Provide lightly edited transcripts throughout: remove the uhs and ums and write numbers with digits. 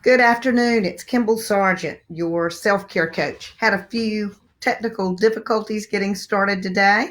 Good afternoon. It's Kimball Sargent, your self care coach. Had a few technical difficulties getting started today.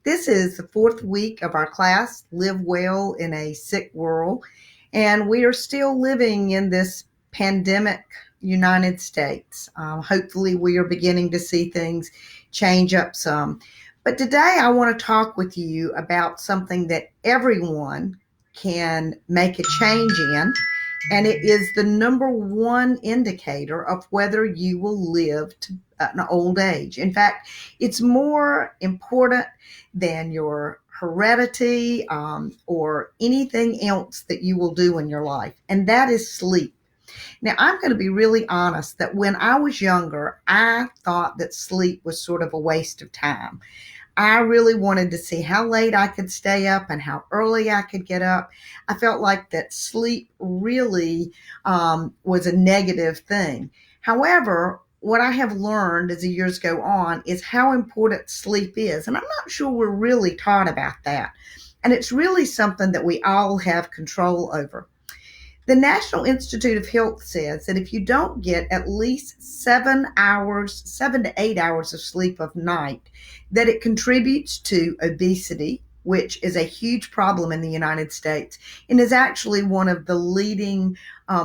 This is the fourth week of our class, Live Well in a Sick World, and we are still living in this pandemic United States. Hopefully, we are beginning to see things change up some. But today, I want to talk with you about something that everyone can make a change in, and it is the number one indicator of whether you will live to an old age. In fact, it's more important than your heredity or anything else that you will do in your life, and that is sleep. Now, I'm going to be really honest that when I was younger, I thought that sleep was sort of a waste of time. I really wanted to see how late I could stay up and how early I could get up. I felt like that sleep really was a negative thing. However, what I have learned as the years go on is how important sleep is. And I'm not sure we're really taught about that. And it's really something that we all have control over. The National Institute of Health says that if you don't get at least 7 hours, 7 to 8 hours of sleep a night, that it contributes to obesity, which is a huge problem in the United States and is actually one of the leading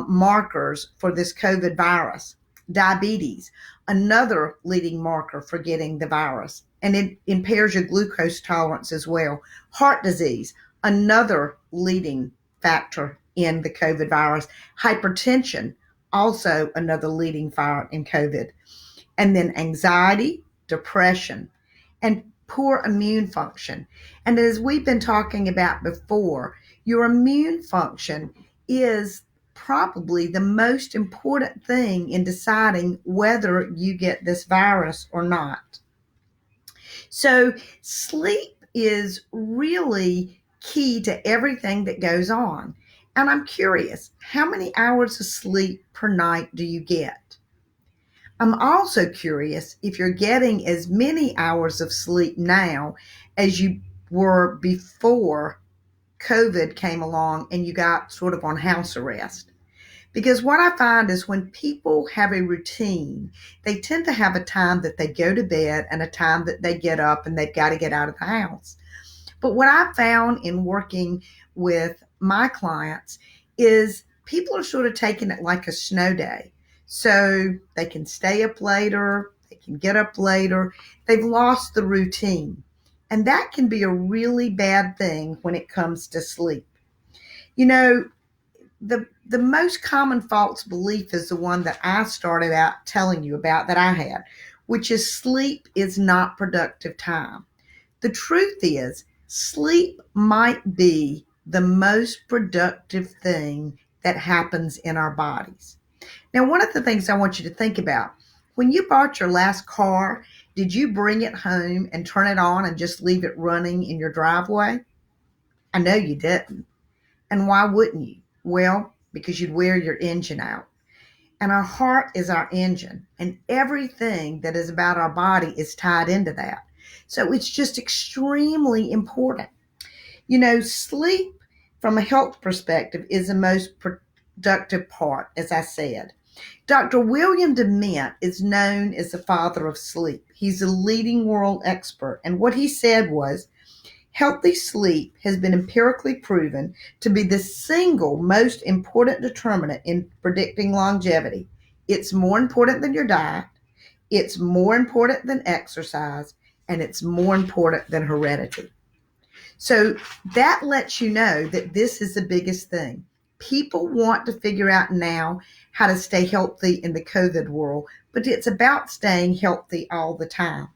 markers for this COVID virus. Diabetes, another leading marker for getting the virus, and it impairs your glucose tolerance as well. Heart disease, another leading factor in the COVID virus. Hypertension, also another leading factor in COVID. And then anxiety, depression, and poor immune function. And as we've been talking about before, your immune function is probably the most important thing in deciding whether you get this virus or not. So, sleep is really key to everything that goes on. And I'm curious, how many hours of sleep per night do you get? I'm also curious if you're getting as many hours of sleep now as you were before COVID came along and you got sort of on house arrest. Because what I find is when people have a routine, they tend to have a time that they go to bed and a time that they get up and they've got to get out of the house. But what I found in working with my clients is people are sort of taking it like a snow day. So they can stay up later, they can get up later, they've lost the routine. And that can be a really bad thing when it comes to sleep. You know, the most common false belief is the one that I started out telling you about that I had, which is sleep is not productive time. The truth is, sleep might be the most productive thing that happens in our bodies. Now, one of the things I want you to think about, when you bought your last car, did you bring it home and turn it on and just leave it running in your driveway? I know you didn't. And why wouldn't you? Well, because you'd wear your engine out. And our heart is our engine, and everything that is about our body is tied into that. So it's just extremely important. You know, sleep from a health perspective is the most productive part, as I said. Dr. William Dement is known as the father of sleep. He's a leading world expert. And what he said was, healthy sleep has been empirically proven to be the single most important determinant in predicting longevity. It's more important than your diet, it's more important than exercise, and it's more important than heredity. So that lets you know that this is the biggest thing. People want to figure out now how to stay healthy in the COVID world, but it's about staying healthy all the time.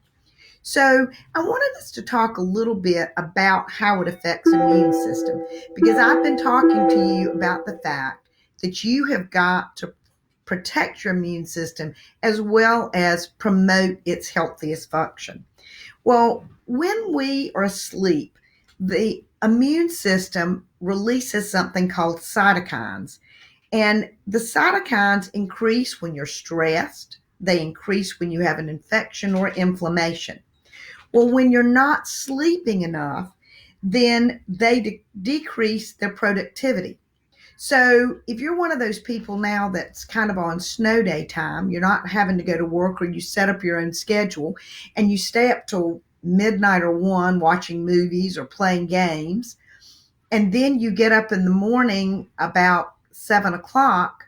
So I wanted us to talk a little bit about how it affects the immune system, because I've been talking to you about the fact that you have got to protect your immune system as well as promote its healthiest function. Well, when we are asleep, the immune system releases something called cytokines. And the cytokines increase when you're stressed, they increase when you have an infection or inflammation. Well, when you're not sleeping enough, then they decrease their productivity. So if you're one of those people now that's kind of on snow day time, you're not having to go to work, or you set up your own schedule and you stay up till midnight or 1 watching movies or playing games, and then you get up in the morning about 7 o'clock.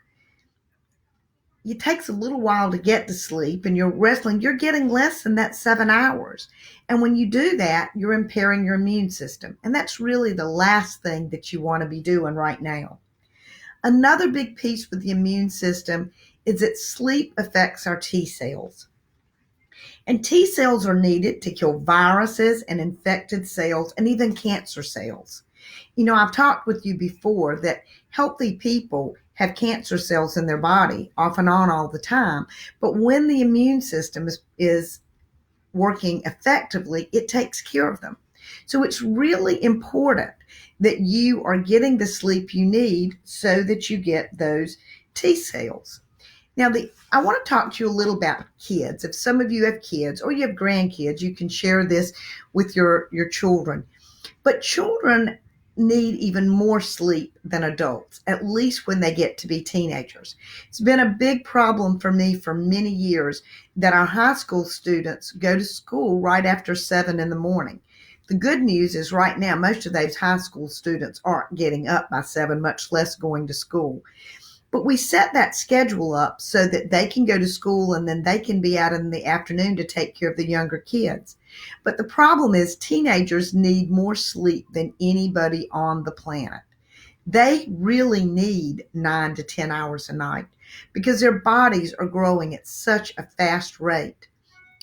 It takes a little while to get to sleep, and you're getting less than that 7 hours. And when you do that, you're impairing your immune system. And that's really the last thing that you want to be doing right now. Another big piece with the immune system is that sleep affects our T cells. And T cells are needed to kill viruses and infected cells and even cancer cells. I've talked with you before that healthy people have cancer cells in their body off and on all the time. But when the immune system is working effectively, it takes care of them. So it's really important that you are getting the sleep you need so that you get those T cells. Now, I want to talk to you a little about kids. If some of you have kids or you have grandkids, you can share this with your children. But children need even more sleep than adults, at least when they get to be teenagers. It's been a big problem for me for many years that our high school students go to school right after 7 in the morning. The good news is right now, most of those high school students aren't getting up by 7, much less going to school. But we set that schedule up so that they can go to school and then they can be out in the afternoon to take care of the younger kids. But the problem is teenagers need more sleep than anybody on the planet. They really need 9 to 10 hours a night because their bodies are growing at such a fast rate.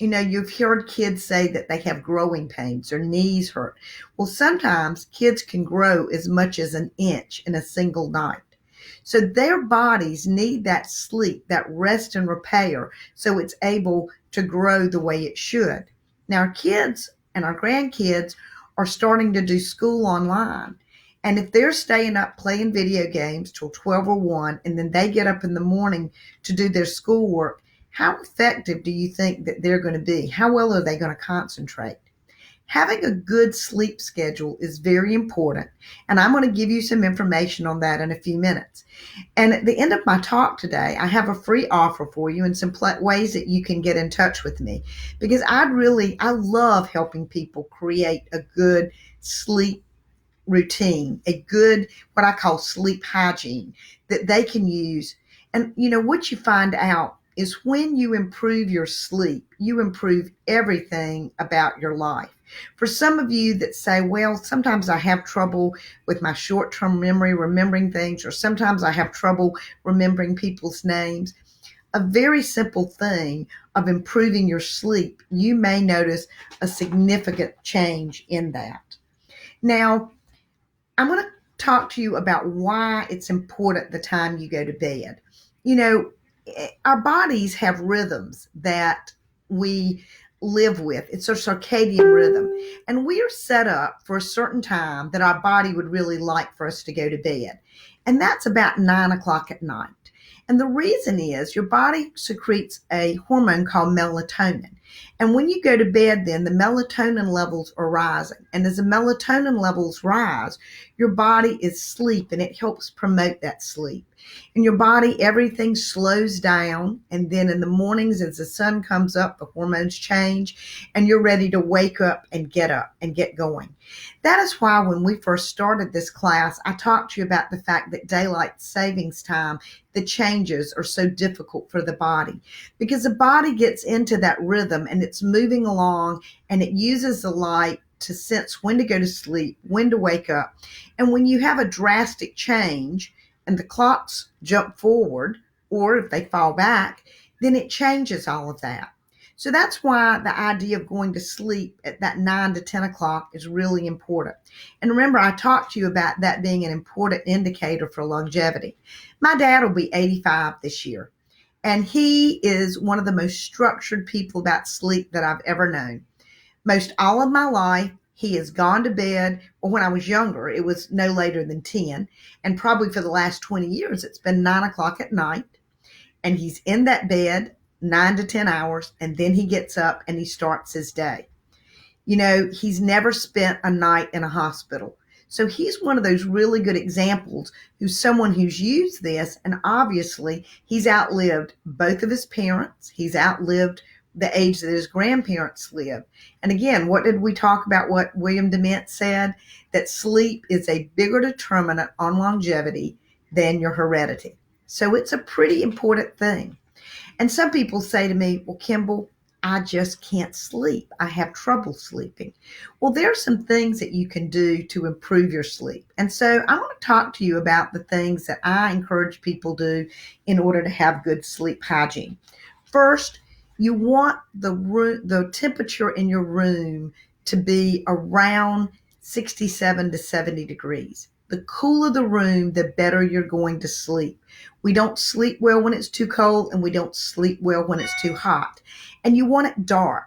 You've heard kids say that they have growing pains, their knees hurt. Well, sometimes kids can grow as much as an inch in a single night. So their bodies need that sleep, that rest and repair, so it's able to grow the way it should. Now, our kids and our grandkids are starting to do school online. And if they're staying up playing video games till 12 or 1, and then they get up in the morning to do their schoolwork, how effective do you think that they're going to be? How well are they going to concentrate? Having a good sleep schedule is very important, and I'm going to give you some information on that in a few minutes. And at the end of my talk today, I have a free offer for you and some ways that you can get in touch with me, because I love helping people create a good sleep routine, a good, what I call sleep hygiene that they can use. And what you find out is when you improve your sleep, you improve everything about your life. For some of you that say, well, sometimes I have trouble with my short-term memory, remembering things, or sometimes I have trouble remembering people's names, a very simple thing of improving your sleep, you may notice a significant change in that. Now, I'm going to talk to you about why it's important the time you go to bed. Our bodies have rhythms that we live with. It's a circadian rhythm. And we are set up for a certain time that our body would really like for us to go to bed. And that's about 9 o'clock at night. And the reason is your body secretes a hormone called melatonin. And when you go to bed, then the melatonin levels are rising. And as the melatonin levels rise, your body is asleep, and it helps promote that sleep. In your body, everything slows down. And then in the mornings, as the sun comes up, the hormones change, and you're ready to wake up and get going. That is why when we first started this class, I talked to you about the fact that daylight savings time, the changes are so difficult for the body, because the body gets into that rhythm and it's moving along, and it uses the light to sense when to go to sleep, when to wake up. And when you have a drastic change and the clocks jump forward, or if they fall back, then it changes all of that. So that's why the idea of going to sleep at that 9 to 10 o'clock is really important. And remember, I talked to you about that being an important indicator for longevity. My dad will be 85 this year, and he is one of the most structured people about sleep that I've ever known. Most all of my life, he has gone to bed, or when I was younger, it was no later than 10. And probably for the last 20 years, it's been 9 o'clock at night. And he's in that bed 9 to 10 hours, and then he gets up and he starts his day. He's never spent a night in a hospital. So he's one of those really good examples who's someone who's used this, and obviously he's outlived both of his parents. He's outlived the age that his grandparents lived. And again, what did we talk about? What William Dement said, that sleep is a bigger determinant on longevity than your heredity. So it's a pretty important thing. And some people say to me, well, Kimball, I just can't sleep. I have trouble sleeping. Well, there are some things that you can do to improve your sleep. And so I want to talk to you about the things that I encourage people to do in order to have good sleep hygiene. First, you want the temperature in your room to be around 67 to 70 degrees. The cooler the room, the better you're going to sleep. We don't sleep well when it's too cold, and we don't sleep well when it's too hot. And you want it dark.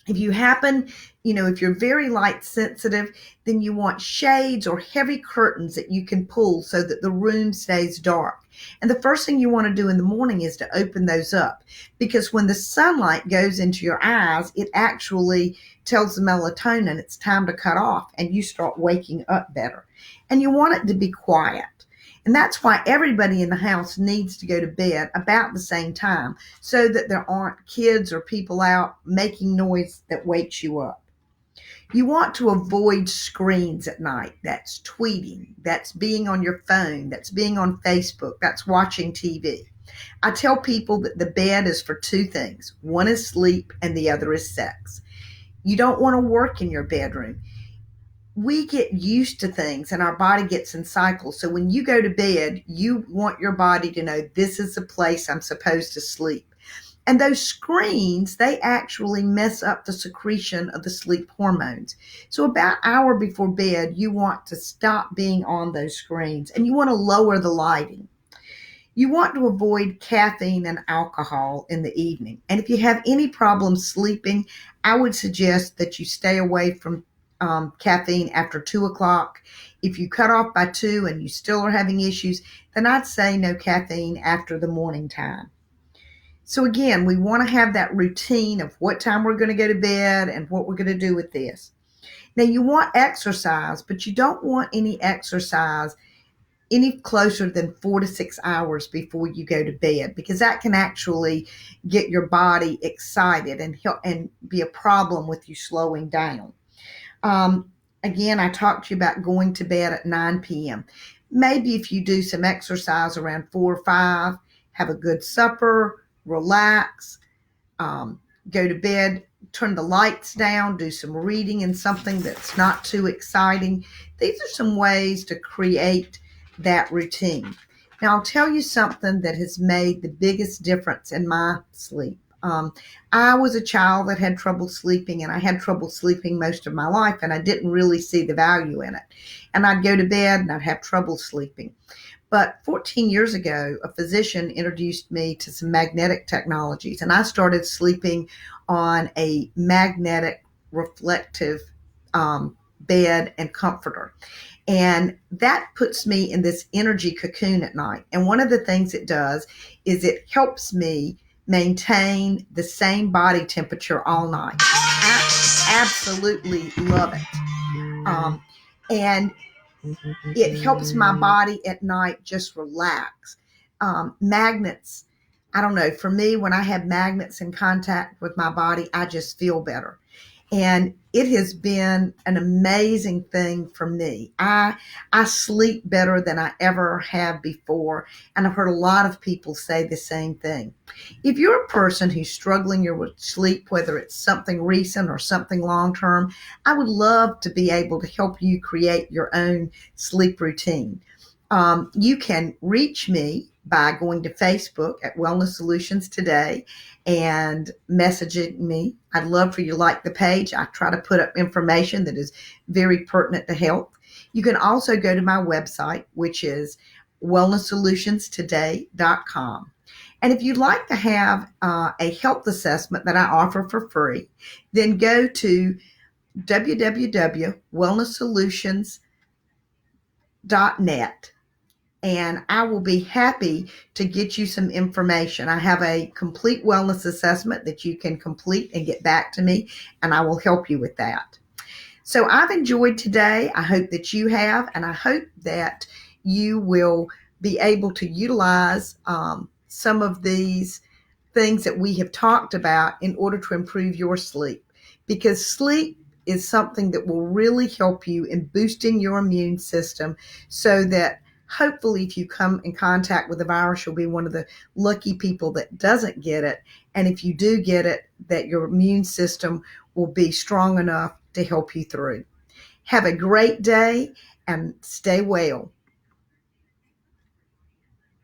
If you happen, if you're very light sensitive, then you want shades or heavy curtains that you can pull so that the room stays dark. And the first thing you want to do in the morning is to open those up, because when the sunlight goes into your eyes, it actually tells the melatonin it's time to cut off, and you start waking up better. And you want it to be quiet. And that's why everybody in the house needs to go to bed about the same time, so that there aren't kids or people out making noise that wakes you up. You want to avoid screens at night. That's tweeting, that's being on your phone, that's being on Facebook, that's watching TV. I tell people that the bed is for two things. One is sleep and the other is sex. You don't want to work in your bedroom. We get used to things and our body gets in cycles. So when you go to bed, you want your body to know this is the place I'm supposed to sleep. And those screens, they actually mess up the secretion of the sleep hormones. So about an hour before bed, you want to stop being on those screens, and you want to lower the lighting. You want to avoid caffeine and alcohol in the evening. And if you have any problems sleeping, I would suggest that you stay away from caffeine after 2 o'clock. If you cut off by 2 and you still are having issues, then I'd say no caffeine after the morning time. So again, we want to have that routine of what time we're going to go to bed and what we're going to do with this. Now, you want exercise, but you don't want any exercise any closer than 4 to 6 hours before you go to bed, because that can actually get your body excited and help and be a problem with you slowing down. Again, I talked to you about going to bed at 9 p.m. Maybe if you do some exercise around 4 or 5, have a good supper, relax, go to bed, turn the lights down, do some reading and something that's not too exciting. These are some ways to create that routine. Now, I'll tell you something that has made the biggest difference in my sleep. I was a child that had trouble sleeping, and I had trouble sleeping most of my life, and I didn't really see the value in it. And I'd go to bed and I'd have trouble sleeping. But 14 years ago, a physician introduced me to some magnetic technologies, and I started sleeping on a magnetic reflective bed and comforter. And that puts me in this energy cocoon at night. And one of the things it does is it helps me maintain the same body temperature all night. I absolutely love it. And it helps my body at night just relax. Magnets, I don't know, for me, when I have magnets in contact with my body, I just feel better. And it has been an amazing thing for me. I sleep better than I ever have before, and I've heard a lot of people say the same thing. If you're a person who's struggling with sleep, whether it's something recent or something long-term, I would love to be able to help you create your own sleep routine. You can reach me by going to Facebook at Wellness Solutions Today and messaging me. I'd love for you to like the page. I try to put up information that is very pertinent to health. You can also go to my website, which is wellnesssolutionstoday.com. And if you'd like to have a health assessment that I offer for free, then go to www.wellnesssolutions.net. And I will be happy to get you some information. I have a complete wellness assessment that you can complete and get back to me, and I will help you with that. So I've enjoyed today. I hope that you have, and I hope that you will be able to utilize some of these things that we have talked about in order to improve your sleep, because sleep is something that will really help you in boosting your immune system, so that hopefully if you come in contact with the virus, you'll be one of the lucky people that doesn't get it. And if you do get it, that your immune system will be strong enough to help you through. Have a great day and stay well.